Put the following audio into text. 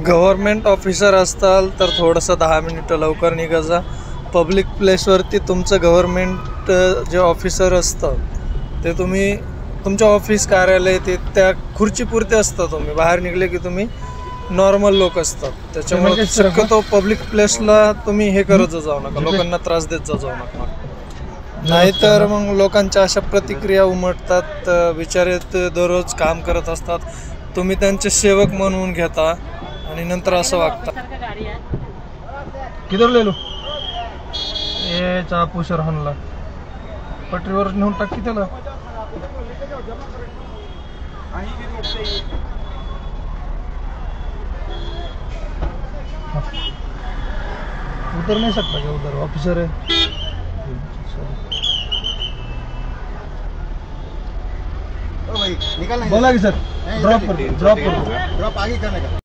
Government officer असताल तर थोडंसं 10 मिनिटं लवकर निघा. पब्लिक प्लेसवरती तुमचं गव्हर्मेंट जे ऑफिसर असतं ते तुम्ही तुमच्या ऑफिस कार्यालय ते त्या खुर्चीपुरते असतं. तुम्ही बाहेर निघले की तुम्ही नॉर्मल लोक असतात. त्याच्यामुळे शक्यतो पब्लिक प्लेसला तुम्ही हे करत जाऊ नका, लोकांना त्रास देत जाऊ नका. नाहीतर मग लोकांच्या अशा प्रतिक्रिया उमटतात. बिचारे दररोज काम करत असतात, तुम्ही त्यांचे सेवक म्हणून घेता आणि नंतर असं वागता. किधर ले लो ये चापूशर हनला पटरीवर नेऊन टाक की त्याला. उतर नहीं सकता क्या? उधर ऑफिसर है. भाई निकलना बोला कि सर ड्रॉप कर दो, ड्रॉप आगे करने का.